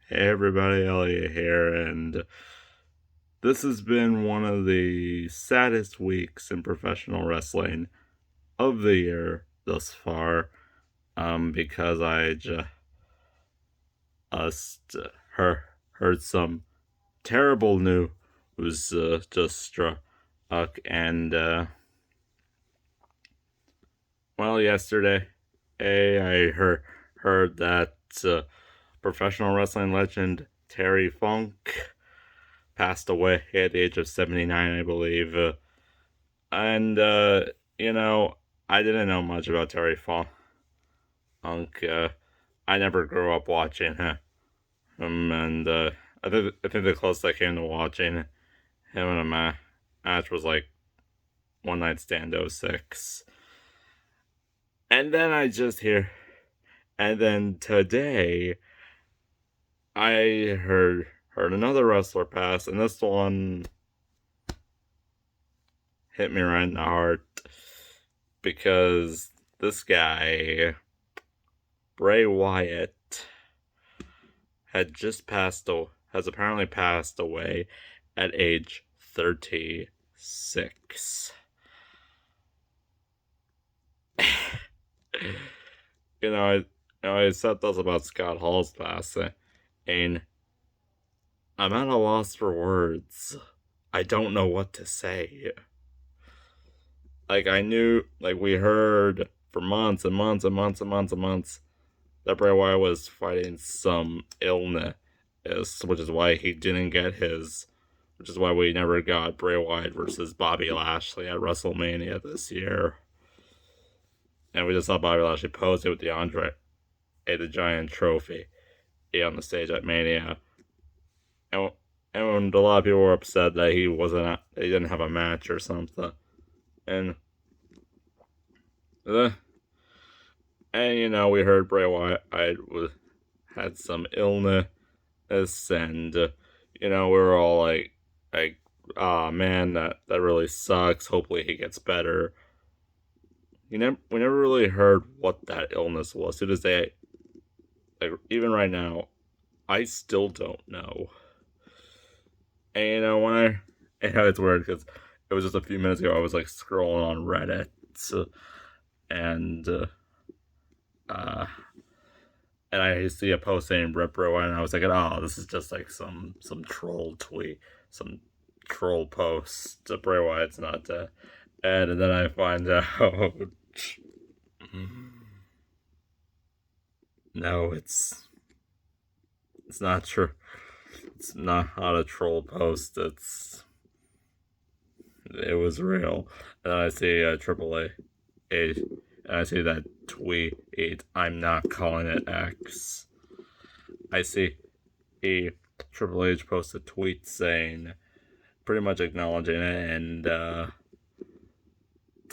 Hey everybody, Elliot here, and this has been one of the saddest weeks in professional wrestling of the year thus far, because I just heard some terrible news just struck, and yesterday, I heard that professional wrestling legend Terry Funk passed away at the age of 79, I believe. And, you know, I didn't know much about Terry Funk. I never grew up watching him. And I think the closest I came to watching him in a match was like One Night Stand '06. And then I just hear. And then today, I heard another wrestler pass, and this one hit me right in the heart because this guy, Bray Wyatt, has apparently passed away at age 36. you know, I, I said this about Scott Hall's passing, and I'm at a loss for words. I don't know what to say. Like, I knew, like, we heard for months and months and months and months and months that Bray Wyatt was fighting some illness, which is why he didn't get his, which is why we never got Bray Wyatt versus Bobby Lashley at WrestleMania this year. And we just saw Bobby Lashley pose it with the Andre the Giant trophy on the stage at Mania. And, and a lot of people were upset that he didn't have a match or something. And uh, we heard Bray Wyatt had some illness, and we were all like, ah, man, that really sucks. Hopefully he gets better. We never really heard what that illness was. To this day, like even right now, I still don't know. And it's weird because it was just a few minutes ago I was like scrolling on Reddit, and uh, and I see a post saying Rip Bray Wyatt, and I was like, oh, this is just like some troll tweet, some troll post. Bray Wyatt's not dead, and then I find out, no, it's not true. It's not a troll post. It was real. And then I see Triple A, and I see that tweet. I'm not calling it X. I see Triple H post a tweet saying, pretty much acknowledging it, and to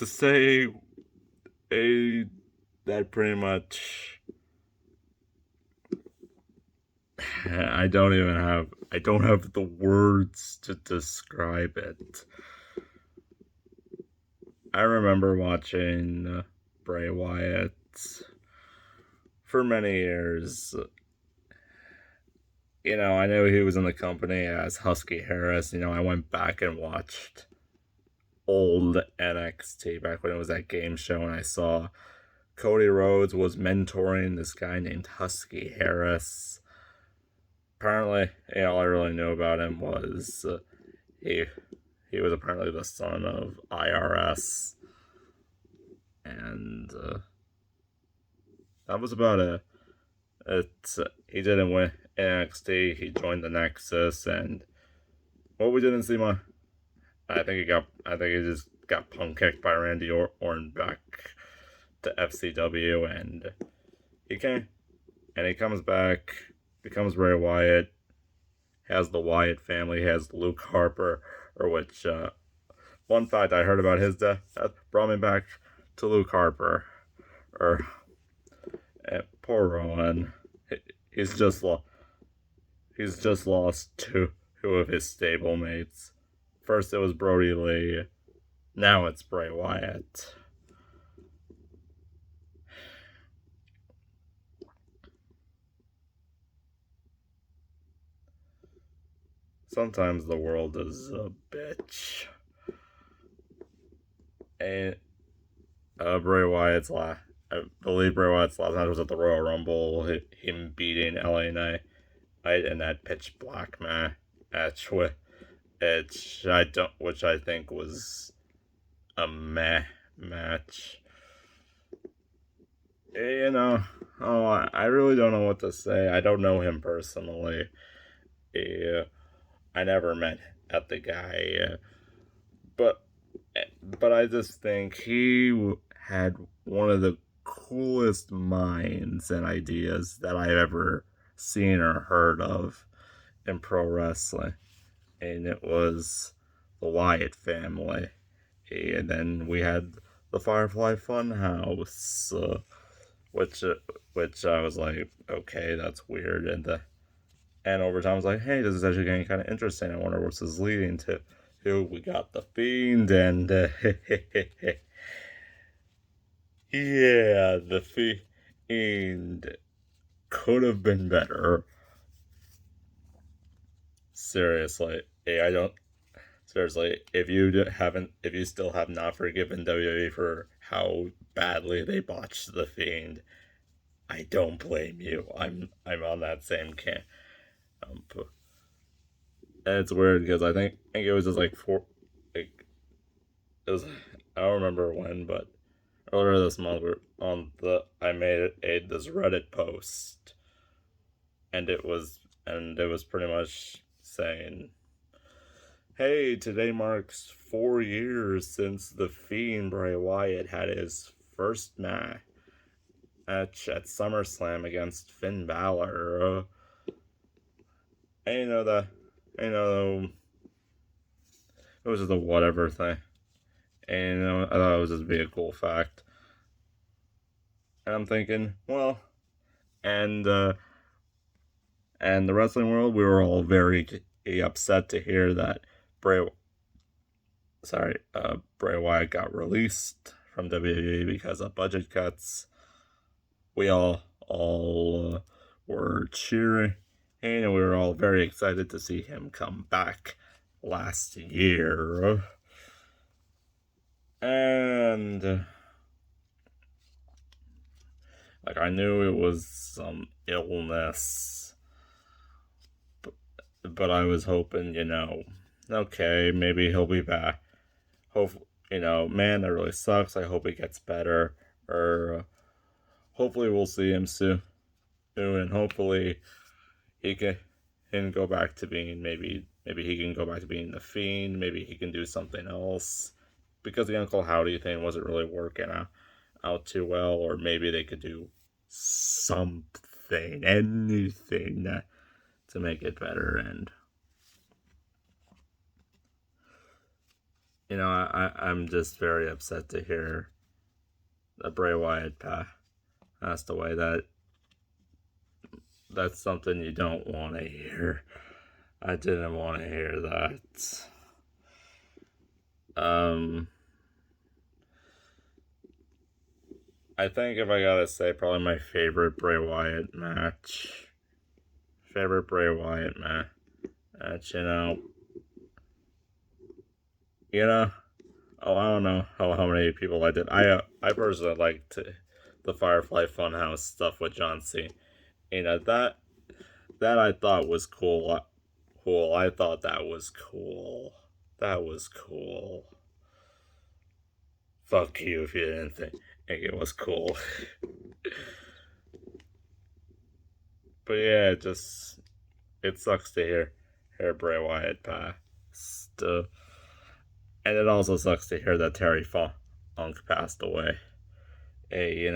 say that pretty much I don't have the words to describe it. I remember watching Bray Wyatt for many years. I knew he was in the company as Husky Harris. I went back and watched old NXT back when it was that game show, and I saw Cody Rhodes was mentoring this guy named Husky Harris. Apparently, all I really knew about him was he was apparently the son of IRS, and that was about it. He didn't win NXT. He joined the Nexus, and we didn't see much. I think he just got punk kicked by Randy Orton back to FCW, and he comes back, becomes Bray Wyatt, has the Wyatt family, has Luke Harper, which one fact I heard about his death brought me back to Luke Harper, or poor Rowan. He's just lost two of his stablemates. First it was Brody Lee, now it's Bray Wyatt. sometimes the world is a bitch. And I believe Bray Wyatt's last match was at the Royal Rumble. Him beating LA Knight in that pitch black match, which I think was a meh match. You know, I really don't know what to say. I don't know him personally. Yeah, I never met the guy, but but I just think he had one of the coolest minds and ideas that I've ever seen or heard of in pro wrestling, and it was the Wyatt family. And then we had the Firefly Funhouse, which uh, which I was like, okay, that's weird, and over time I was like, hey, this is actually getting kind of interesting. I wonder what's this leading to. Here we got the Fiend, and yeah, the Fiend could have been better. Seriously, I don't. Seriously, if you still have not forgiven WWE for how badly they botched the Fiend, I don't blame you. I'm on that same camp. And it's weird because I think it was just like like it was I don't remember when, but earlier this month I made this Reddit post, and it was pretty much saying, hey, today marks 4 years since the Fiend Bray Wyatt had his first match at SummerSlam against Finn Balor. And you know that, you know, it was just a whatever thing. And you know, I thought it was just be a cool fact. And I'm thinking, well, and and the wrestling world, we were all very upset to hear that Bray, Bray Wyatt got released from WWE because of budget cuts. We all were cheering, and we were all very excited to see him come back last year. And like I knew it was some illness, but I was hoping, okay, maybe he'll be back. Hope man, that really sucks. I hope he gets better, or hopefully we'll see him soon, and hopefully he can go back to being maybe he can go back to being the Fiend. Maybe he can do something else, because the Uncle Howdy thing wasn't really working out too well, or maybe they could do something, anything to make it better. And I'm just very upset to hear that Bray Wyatt passed away. That's something you don't want to hear. I didn't want to hear that. I think if I gotta say, probably my favorite Bray Wyatt match. Favorite Bray Wyatt match, oh, I don't know how many people liked it. I personally liked the Firefly Funhouse stuff with John Cena. That I thought was cool. Cool. I thought that was cool. That was cool. Fuck you if you didn't think it was cool. But yeah, it sucks to hear Bray Wyatt passed. And it also sucks to hear that Terry Funk passed away. Hey,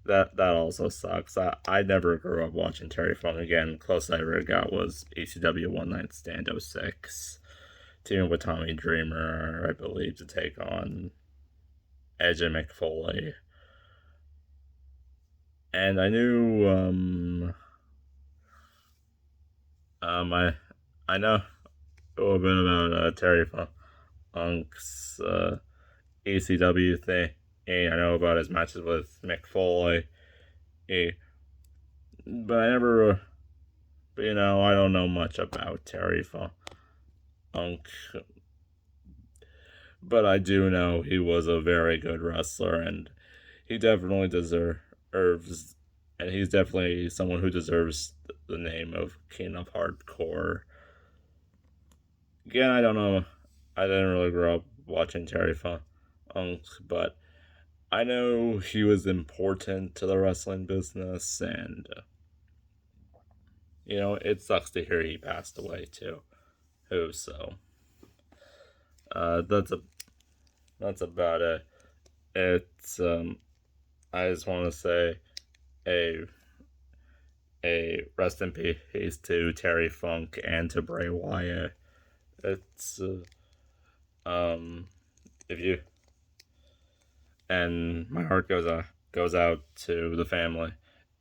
that also sucks. I never grew up watching Terry Funk again. Close I ever got was ECW One Night Stand 06. Teaming with Tommy Dreamer, I believe, to take on Edge and Mick Foley. And I knew, I know a little bit about Terry Funk's ECW thing. And I know about his matches with Mick Foley. But I But I don't know much about Terry Funk, but I do know he was a very good wrestler, and he definitely deserves, and he's definitely someone who deserves the name of King of Hardcore. Again, I don't know. I didn't really grow up watching Terry Funk, but I know he was important to the wrestling business, and it sucks to hear he passed away too. So that's about it. It's I just want to say a rest in peace to Terry Funk and to Bray Wyatt. It's if you and my heart goes out to the family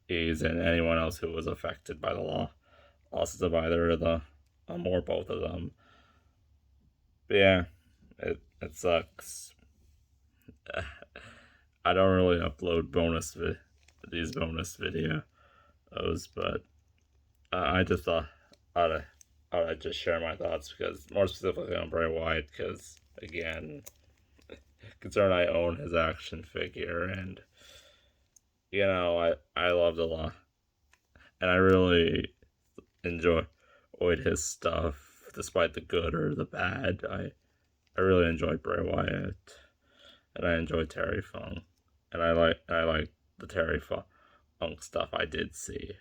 and anyone else who was affected by the losses of either of the or both of them. But yeah, it sucks. I don't really upload these bonus videos, but I just thought I'd just share my thoughts because more specifically on Bray Wyatt because again, considering I own his action figure and I loved a lot and I really enjoyed his stuff despite the good or the bad. I really enjoyed Bray Wyatt and I enjoyed Terry Funk and I like the Terry Funk stuff I did see.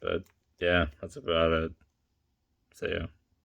But yeah, that's about it. See ya.